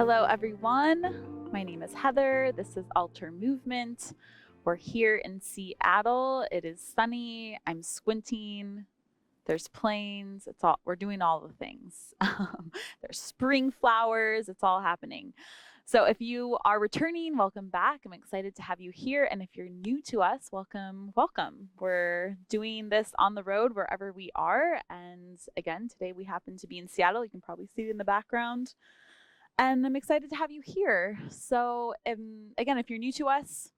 Hello everyone, my name is Heather. This is Alter Movement. We're here in Seattle. It is sunny. I'm squinting. There's planes. We're doing all the things. There's spring flowers. It's all happening. So if you are returning, welcome back. I'm excited to have you here. And if you're new to us, welcome, welcome. We're doing this on the road wherever we are. And again, today we happen to be in Seattle. You can probably see it in the background. And I'm excited to have you here. So again, if you're new to us,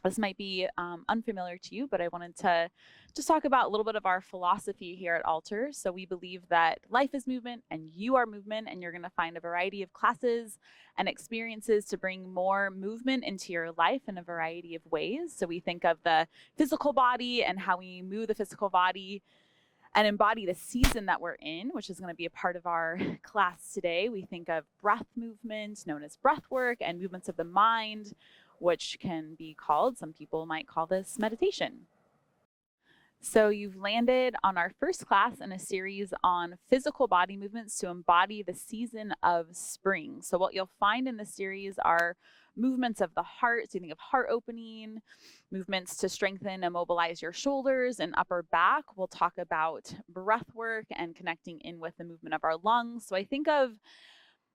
this might be unfamiliar to you, but I wanted to just talk about a little bit of our philosophy here at Alter. So we believe that life is movement and you are movement, and you're going to find a variety of classes and experiences to bring more movement into your life in a variety of ways. So we think of the physical body and how we move the physical body and embody the season that we're in, which is going to be a part of our class today. We think of breath movement, known as breath work, and movements of the mind, which can be called, some people might call this meditation. So you've landed on our first class in a series on physical body movements to embody the season of spring. So what you'll find in this series are movements of the heart. So you think of heart opening, movements to strengthen and mobilize your shoulders and upper back. We'll talk about breath work and connecting in with the movement of our lungs. So I think of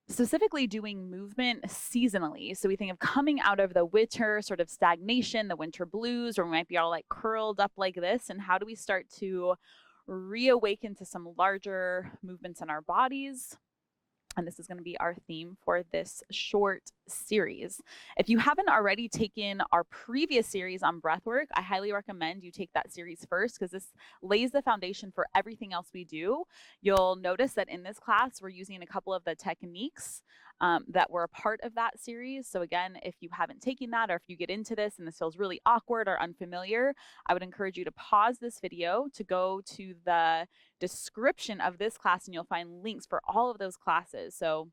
specifically doing movement seasonally. So we think of coming out of the winter sort of stagnation, the winter blues, or we might be all like curled up like this. And how do we start to reawaken to some larger movements in our bodies? And this is going to be our theme for this short series. If you haven't already taken our previous series on breathwork, I highly recommend you take that series first, because this lays the foundation for everything else we do. You'll notice that in this class, we're using a couple of the techniques that were a part of that series. So again, if you haven't taken that, or if you get into this and this feels really awkward or unfamiliar, I would encourage you to pause this video to go to the description of this class, and you'll find links for all of those classes. So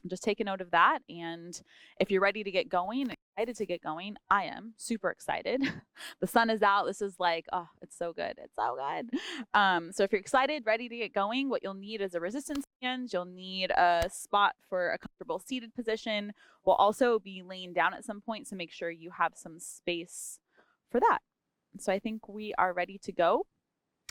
just take a note of that. And if you're ready to get going, excited to get going, I am super excited. The sun is out. This is like, oh, it's so good. It's so good. So if you're excited, ready to get going, what you'll need is a resistance band. You'll need a spot for a comfortable seated position. We'll also be laying down at some point, so make sure you have some space for that. So I think we are ready to go.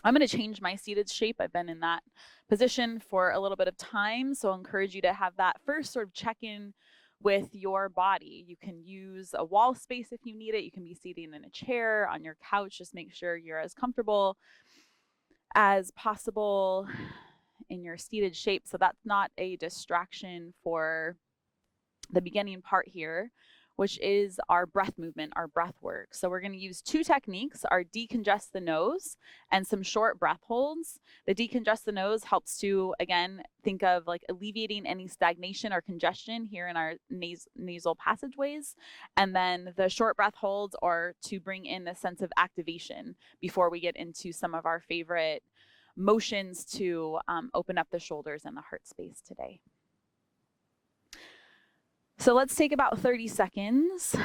I'm going to change my seated shape. I've been in that position for a little bit of time, so I'll encourage you to have that first sort of check-in with your body. You can use a wall space if you need it. You can be seated in a chair, on your couch. Just make sure you're as comfortable as possible in your seated shape, so that's not a distraction for the beginning part here, which is our breath movement, our breath work. So we're going to use two techniques, our decongest the nose and some short breath holds. The decongest the nose helps to, again, think of like alleviating any stagnation or congestion here in our nasal passageways. And then the short breath holds are to bring in the sense of activation before we get into some of our favorite motions to open up the shoulders and the heart space today. So let's take about 30 seconds,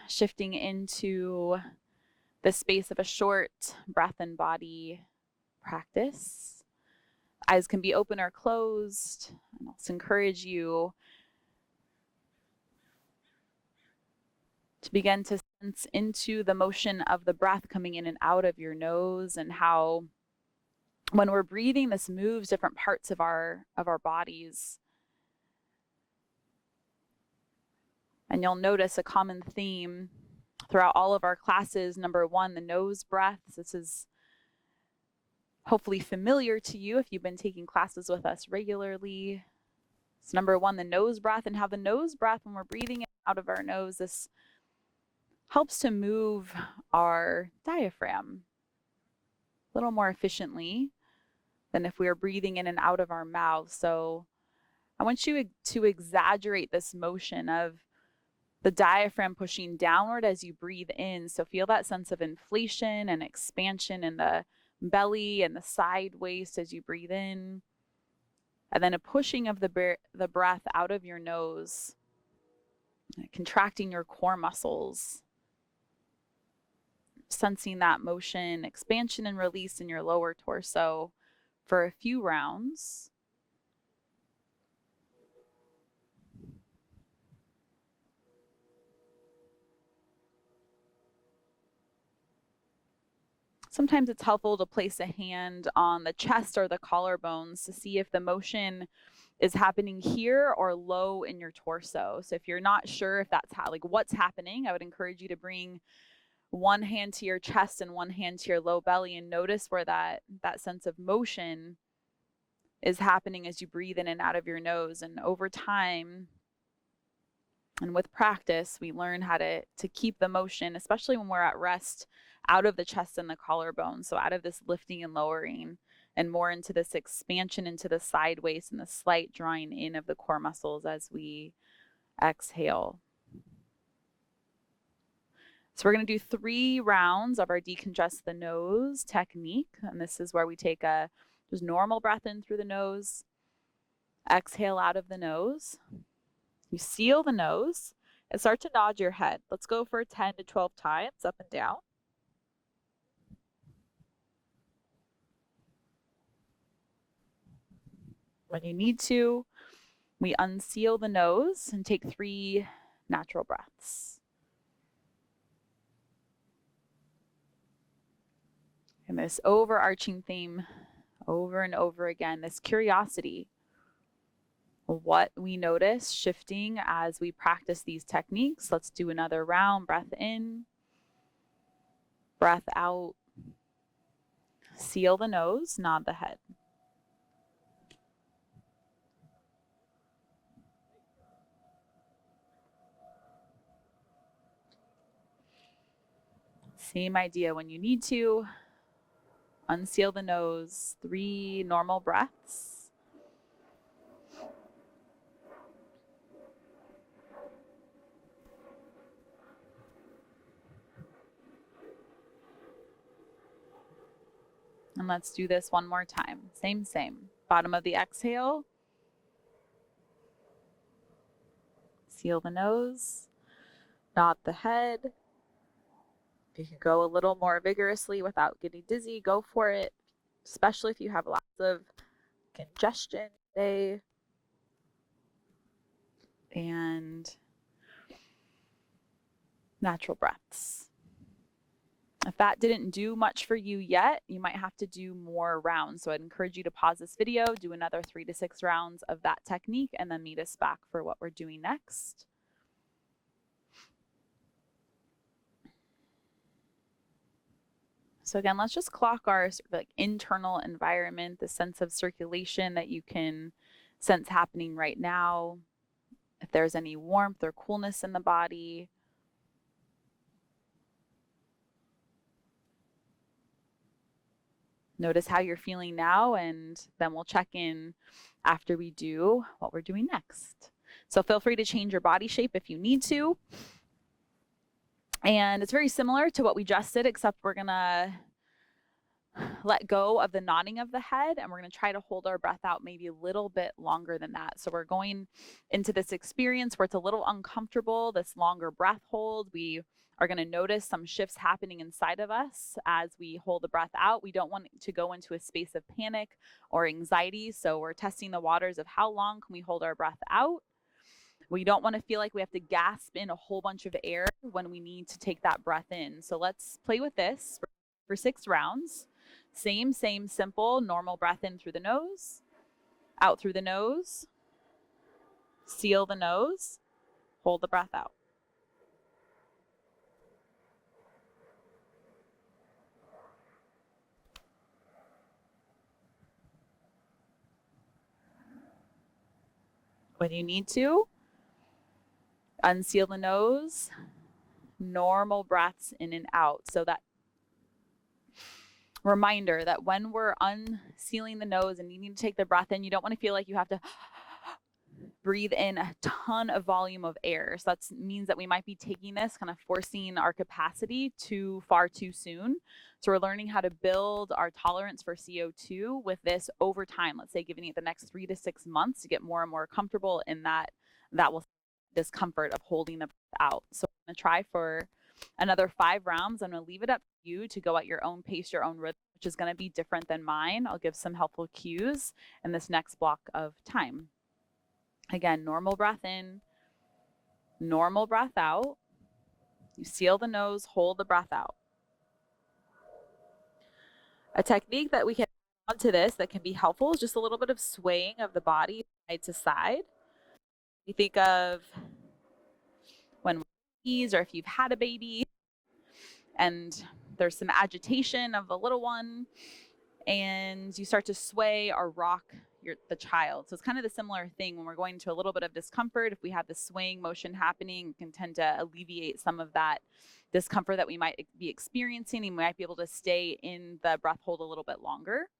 shifting into the space of a short breath and body practice. Eyes can be open or closed. And I'll encourage you to begin to sense into the motion of the breath coming in and out of your nose, and how when we're breathing, this moves different parts of our bodies. And you'll notice a common theme throughout all of our classes. Number one, the nose breaths. This is hopefully familiar to you if you've been taking classes with us regularly. So number one, the nose breath, and how the nose breath, when we're breathing out of our nose, this helps to move our diaphragm a little more efficiently than if we were breathing in and out of our mouth. So I want you to exaggerate this motion of the diaphragm pushing downward as you breathe in. So feel that sense of inflation and expansion in the belly and the side waist as you breathe in. And then a pushing of the breath out of your nose, contracting your core muscles. Sensing that motion, expansion and release in your lower torso for a few rounds. Sometimes it's helpful to place a hand on the chest or the collarbones to see if the motion is happening here or low in your torso. So if you're not sure if that's like what's happening, I would encourage you to bring one hand to your chest and one hand to your low belly and notice where that sense of motion is happening as you breathe in and out of your nose. And over time and with practice, we learn how to keep the motion, especially when we're at rest, out of the chest and the collarbone. So out of this lifting and lowering and more into this expansion into the side waist and the slight drawing in of the core muscles as we exhale. So we're going to do 3 rounds of our decongest the nose technique. And this is where we take a just normal breath in through the nose, exhale out of the nose. You seal the nose and start to nod your head. Let's go for 10 to 12 times up and down. When you need to, we unseal the nose and take 3 natural breaths. And this overarching theme over and over again, this curiosity, what we notice shifting as we practice these techniques. Let's do another round. Breath in, breath out, seal the nose, nod the head. Same idea when you need to. Unseal the nose, 3 normal breaths. And let's do this one more time. Same. Bottom of the exhale. Seal the nose, nod the head. If you can go a little more vigorously without getting dizzy, go for it, especially if you have lots of congestion today. And natural breaths. If that didn't do much for you yet, you might have to do more rounds. So I'd encourage you to pause this video, do another 3 to 6 rounds of that technique, and then meet us back for what we're doing next. So again, let's just clock our internal environment, the sense of circulation that you can sense happening right now. If there's any warmth or coolness in the body. Notice how you're feeling now, and then we'll check in after we do what we're doing next. So feel free to change your body shape if you need to. And it's very similar to what we just did, except we're gonna let go of the nodding of the head, and we're gonna try to hold our breath out maybe a little bit longer than that. So we're going into this experience where it's a little uncomfortable, this longer breath hold. We are going to notice some shifts happening inside of us as we hold the breath out. We don't want to go into a space of panic or anxiety. So we're testing the waters of how long can we hold our breath out. We don't want to feel like we have to gasp in a whole bunch of air when we need to take that breath in. So let's play with this for 6 rounds. Same, simple, normal breath in through the nose, out through the nose, seal the nose, hold the breath out. When you need to, unseal the nose, normal breaths in and out. So that reminder that when we're unsealing the nose and needing to take the breath in, you don't want to feel like you have to breathe in a ton of volume of air. So that means that we might be taking this, kind of forcing our capacity too far too soon. So we're learning how to build our tolerance for CO2 with this over time. Let's say giving it the next 3 to 6 months to get more and more comfortable in that will discomfort of holding the breath out. So I'm going to try for another 5 rounds. I'm going to leave it up to you to go at your own pace, your own rhythm, which is going to be different than mine. I'll give some helpful cues in this next block of time. Again, normal breath in, normal breath out. You seal the nose, hold the breath out. A technique that we can add onto this that can be helpful is just a little bit of swaying of the body side to side. You think of when babies, or if you've had a baby and there's some agitation of the little one, and you start to sway or rock the child. So it's kind of the similar thing when we're going into a little bit of discomfort. If we have the swaying motion happening, it can tend to alleviate some of that discomfort that we might be experiencing, and we might be able to stay in the breath hold a little bit longer.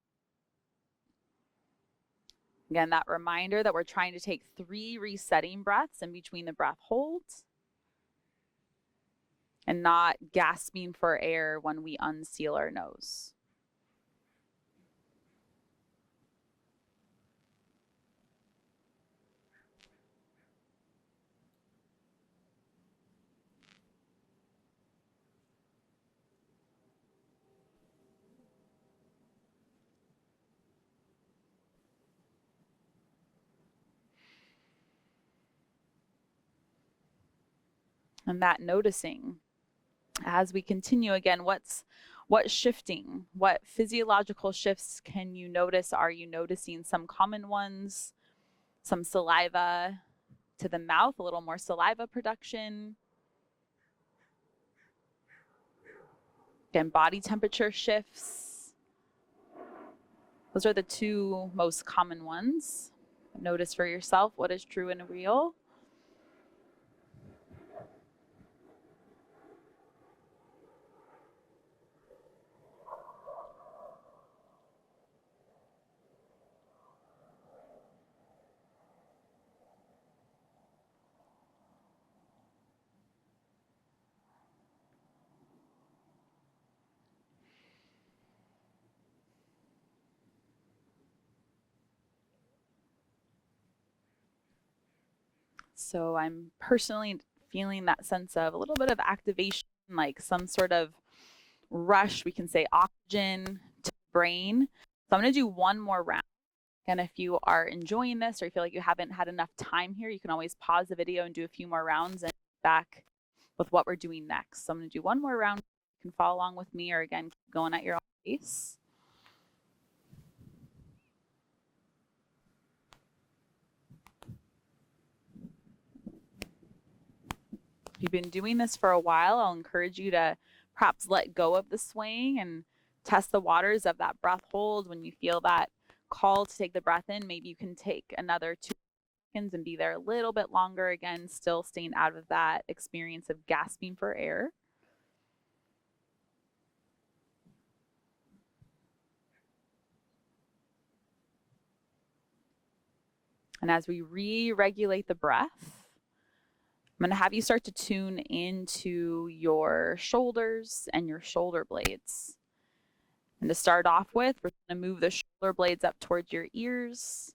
Again, that reminder that we're trying to take 3 resetting breaths in between the breath holds and not gasping for air when we unseal our nose. And that noticing as we continue, again, what's shifting? What physiological shifts can you notice? Are you noticing some common ones? Some saliva to the mouth, a little more saliva production. Again, body temperature shifts. Those are the 2 most common ones. Notice for yourself what is true and real. So I'm personally feeling that sense of a little bit of activation, like some sort of rush, we can say oxygen to the brain. So I'm going to do one more round. And if you are enjoying this or you feel like you haven't had enough time here, you can always pause the video and do a few more rounds and back with what we're doing next. So I'm going to do one more round. You can follow along with me, or again, keep going at your own pace. If you've been doing this for a while, I'll encourage you to perhaps let go of the swaying and test the waters of that breath hold. When you feel that call to take the breath in, maybe you can take another 2 seconds and be there a little bit longer. Again, still staying out of that experience of gasping for air. And as we re-regulate the breath, I'm going to have you start to tune into your shoulders and your shoulder blades. And to start off with, we're going to move the shoulder blades up towards your ears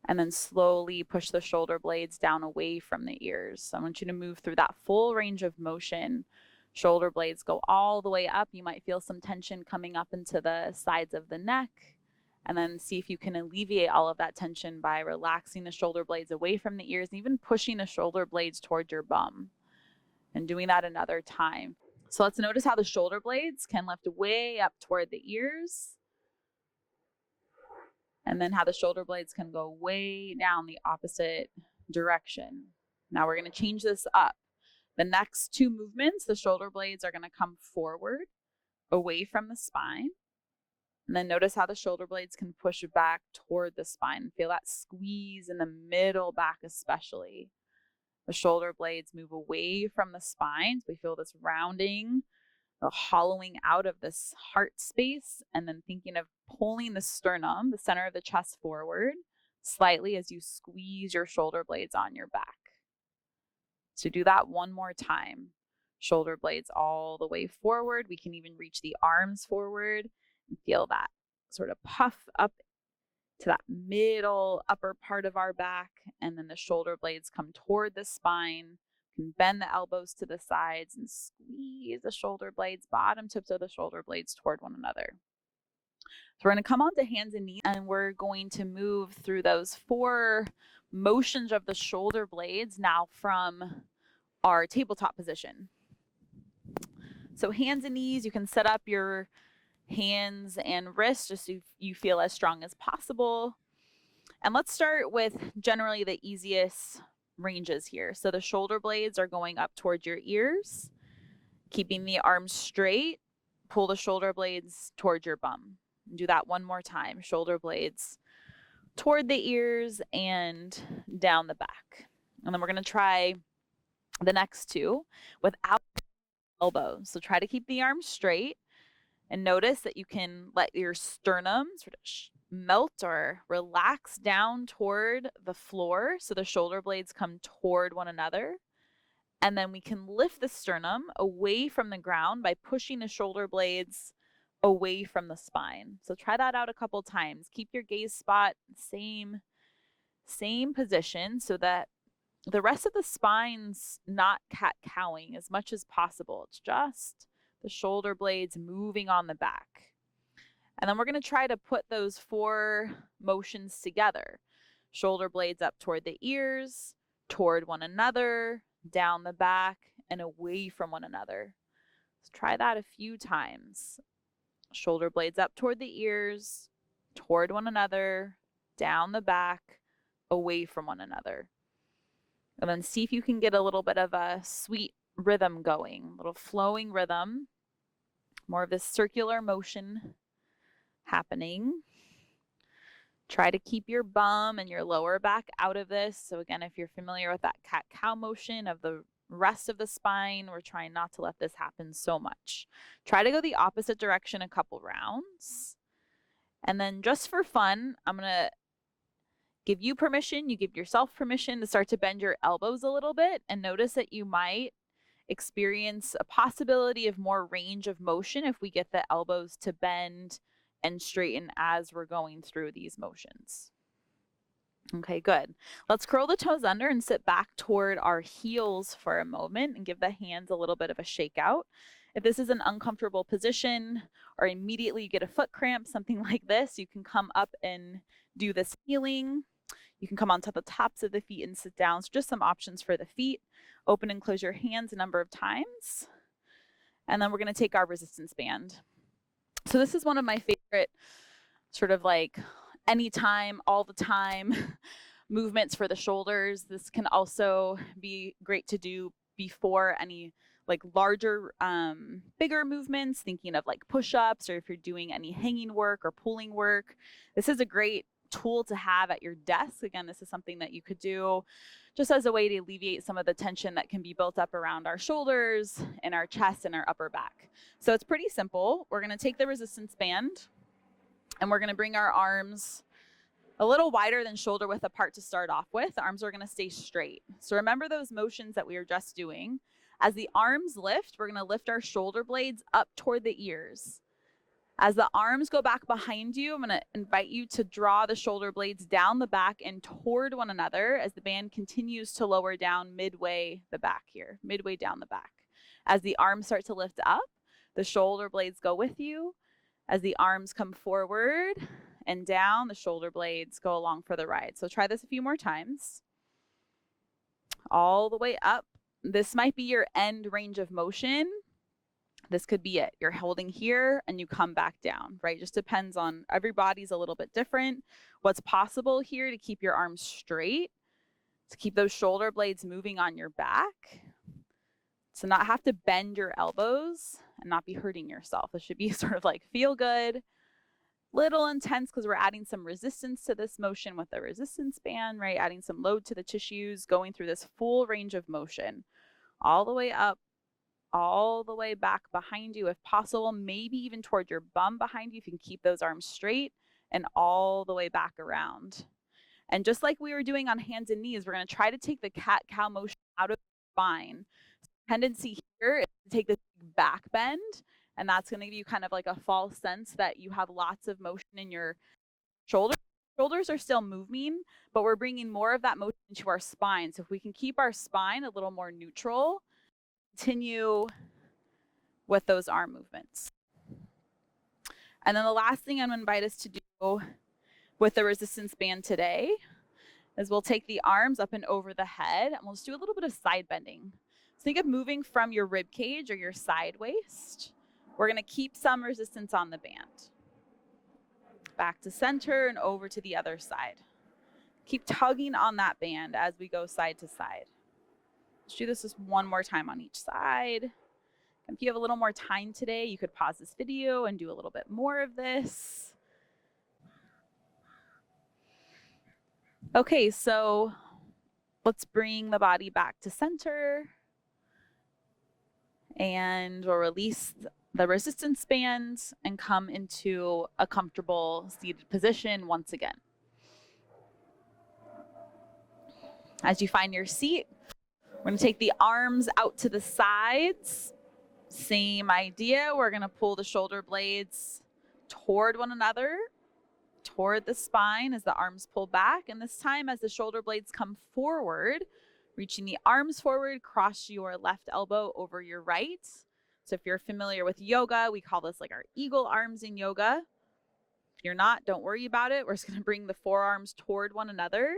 and then slowly push the shoulder blades down away from the ears. So I want you to move through that full range of motion. Shoulder blades go all the way up. You might feel some tension coming up into the sides of the neck. And then see if you can alleviate all of that tension by relaxing the shoulder blades away from the ears and even pushing the shoulder blades toward your bum. And doing that another time. So let's notice how the shoulder blades can lift way up toward the ears. And then how the shoulder blades can go way down the opposite direction. Now we're going to change this up. The next 2 movements, the shoulder blades are going to come forward, away from the spine. And then notice how the shoulder blades can push back toward the spine. Feel that squeeze in the middle back especially. The shoulder blades move away from the spine. So we feel this rounding, the hollowing out of this heart space, and then thinking of pulling the sternum, the center of the chest, forward slightly as you squeeze your shoulder blades on your back. So do that one more time. Shoulder blades all the way forward. We can even reach the arms forward and feel that sort of puff up to that middle upper part of our back. And then the shoulder blades come toward the spine. You can bend the elbows to the sides and squeeze the shoulder blades, bottom tips of the shoulder blades toward one another. So we're going to come onto hands and knees, and we're going to move through those 4 motions of the shoulder blades now from our tabletop position. So hands and knees, you can set up your hands and wrists, just so you feel as strong as possible. And let's start with generally the easiest ranges here. So the shoulder blades are going up towards your ears, keeping the arms straight. Pull the shoulder blades towards your bum. Do that one more time. Shoulder blades toward the ears and down the back. And then we're going to try the next two without elbows. So try to keep the arms straight and notice that you can let your sternum sort of melt or relax down toward the floor so the shoulder blades come toward one another. And then we can lift the sternum away from the ground by pushing the shoulder blades away from the spine. So try that out a couple times. Keep your gaze spot same position so that the rest of the spine's not cat-cowing as much as possible. It's just the shoulder blades moving on the back. And then we're going to try to put those 4 motions together. Shoulder blades up toward the ears, toward one another, down the back, and away from one another. Let's try that a few times. Shoulder blades up toward the ears, toward one another, down the back, away from one another. And then see if you can get a little bit of a sweet rhythm going, a little flowing rhythm, more of this circular motion happening. Try to keep your bum and your lower back out of this. So again, if you're familiar with that cat-cow motion of the rest of the spine, we're trying not to let this happen so much. Try to go the opposite direction a couple rounds. And then just for fun, I'm going to give you permission, you give yourself permission to start to bend your elbows a little bit, and notice that you might experience a possibility of more range of motion if we get the elbows to bend and straighten as we're going through these motions. Okay, good. Let's curl the toes under and sit back toward our heels for a moment and give the hands a little bit of a shake out. If this is an uncomfortable position or immediately you get a foot cramp, something like this, you can come up and do this healing. You can come onto the tops of the feet and sit down. So just some options for the feet. Open and close your hands a number of times. And then we're going to take our resistance band. So this is one of my favorite sort of like anytime, all the time movements for the shoulders. This can also be great to do before any like larger, bigger movements, thinking of like push-ups, or if you're doing any hanging work or pulling work. This is a great tool to have at your desk. Again, this is something that you could do just as a way to alleviate some of the tension that can be built up around our shoulders and our chest and our upper back. So it's pretty simple. We're going to take the resistance band and we're going to bring our arms a little wider than shoulder width apart to start off with. The arms are going to stay straight. So remember those motions that we were just doing. As the arms lift, we're going to lift our shoulder blades up toward the ears. As the arms go back behind you, I'm going to invite you to draw the shoulder blades down the back and toward one another as the band continues to lower down midway the back here, midway down the back. As the arms start to lift up, the shoulder blades go with you. As the arms come forward and down, the shoulder blades go along for the ride. So try this a few more times. All the way up. This might be your end range of motion. This could be it. You're holding here and you come back down, right? Just depends on, everybody's a little bit different. What's possible here to keep your arms straight, to keep those shoulder blades moving on your back, to not have to bend your elbows and not be hurting yourself. This should be sort of like feel good, little intense because we're adding some resistance to this motion with the resistance band, right? Adding some load to the tissues, going through this full range of motion, all the way up, all the way back behind you if possible, maybe even toward your bum behind you if you can keep those arms straight, and all the way back around. And just like we were doing on hands and knees, we're going to try to take the cat-cow motion out of the spine. Tendency here is to take this back bend, and that's going to give you kind of like a false sense that you have lots of motion in your shoulders. Shoulders are still moving, but we're bringing more of that motion into our spine. So if we can keep our spine a little more neutral, continue with those arm movements. And then the last thing I'm going to invite us to do with the resistance band today is we'll take the arms up and over the head, and we'll just do a little bit of side bending. So think of moving from your rib cage or your side waist We're going to keep some resistance on the band. Back to center and over to the other side. Keep tugging on that band as we go side to side. Let's do this just one more time on each side. If you have a little more time today, you could pause this video and do a little bit more of this. Okay, so let's bring the body back to center. And we'll release the resistance bands and come into a comfortable seated position once again. As you find your seat, we're going to take the arms out to the sides. Same idea. We're going to pull the shoulder blades toward one another, toward the spine as the arms pull back. And this time, as the shoulder blades come forward, reaching the arms forward, cross your left elbow over your right. So if you're familiar with yoga, we call this like our eagle arms in yoga. If you're not, don't worry about it. We're just going to bring the forearms toward one another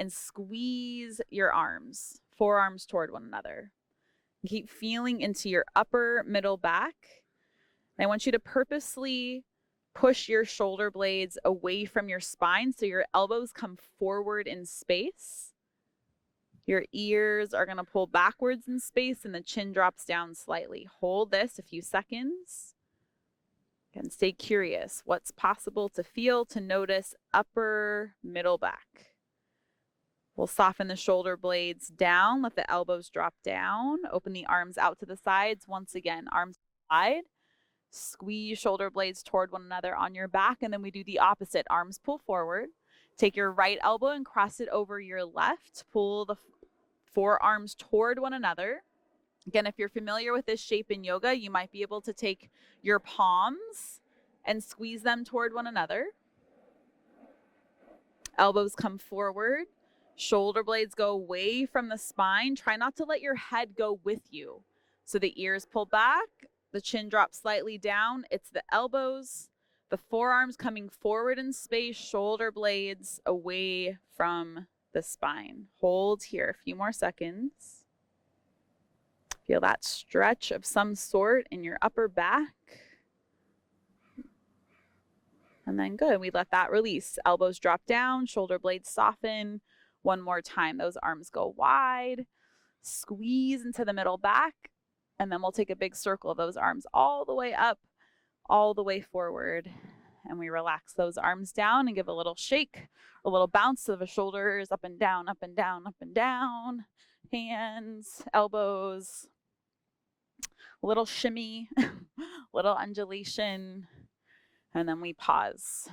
and squeeze your arms, forearms toward one another. Keep feeling into your upper middle back. And I want you to purposely push your shoulder blades away from your spine so your elbows come forward in space. Your ears are going to pull backwards in space and the chin drops down slightly. Hold this a few seconds. And stay curious. What's possible to feel, to notice upper middle back? We'll soften the shoulder blades down, let the elbows drop down, open the arms out to the sides. Once again, arms wide, squeeze shoulder blades toward one another on your back, and then we do the opposite. Arms pull forward. Take your right elbow and cross it over your left. Pull the forearms toward one another. Again, if you're familiar with this shape in yoga, you might be able to take your palms and squeeze them toward one another. Elbows come forward. Shoulder blades go away from the spine. Try not to let your head go with you. So the ears pull back, the chin drops slightly down. It's the elbows, the forearms coming forward in space, shoulder blades away from the spine. Hold here a few more seconds. Feel that stretch of some sort in your upper back. And then good, we let that release. Elbows drop down, shoulder blades soften. One more time, those arms go wide, squeeze into the middle back, and then we'll take a big circle of those arms all the way up, all the way forward. And we relax those arms down and give a little shake, a little bounce of the shoulders up and down, up and down, up and down. Hands, elbows, a little shimmy, little undulation, and then we pause.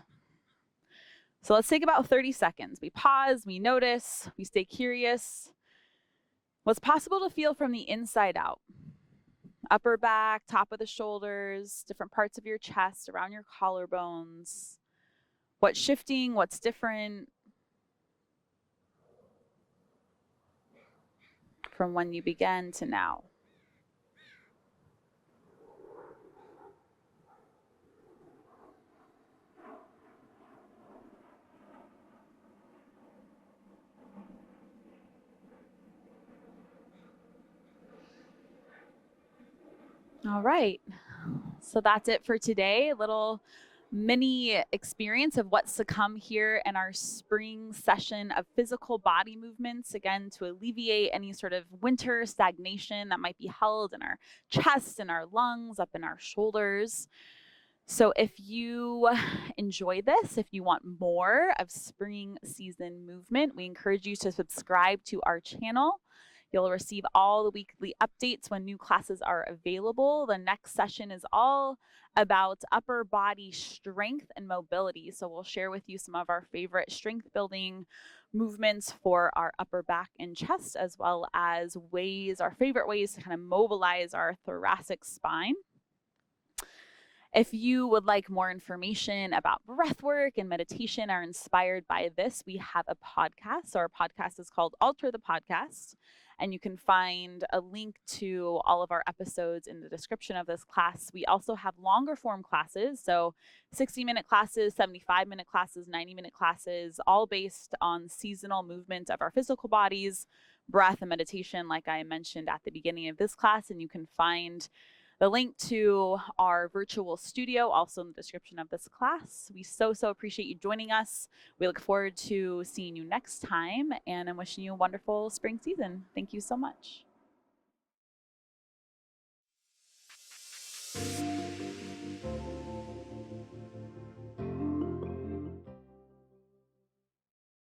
So let's take about 30 seconds. We pause, we notice, we stay curious. What's possible to feel from the inside out? Upper back, top of the shoulders, different parts of your chest, around your collarbones. What's shifting? What's different from when you began to now? All right, so that's it for today. A little mini experience of what's to come here in our spring session of physical body movements, again, to alleviate any sort of winter stagnation that might be held in our chest, in our lungs, up in our shoulders. So if you enjoy this, if you want more of spring season movement, we encourage you to subscribe to our channel. You'll receive all the weekly updates when new classes are available. The next session is all about upper body strength and mobility. So we'll share with you some of our favorite strength building movements for our upper back and chest, as well as our favorite ways to kind of mobilize our thoracic spine. If you would like more information about breath work and meditation are inspired by this, we have a podcast. So our podcast is called Alter the Podcast. And you can find a link to all of our episodes in the description of this class. We also have longer form classes, so 60-minute classes, 75-minute classes, 90-minute classes, all based on seasonal movement of our physical bodies, breath and meditation, like I mentioned at the beginning of this class. And you can find the link to our virtual studio also in the description of this class. We so appreciate you joining us. We look forward to seeing you next time, and I'm wishing you a wonderful spring season. Thank you so much.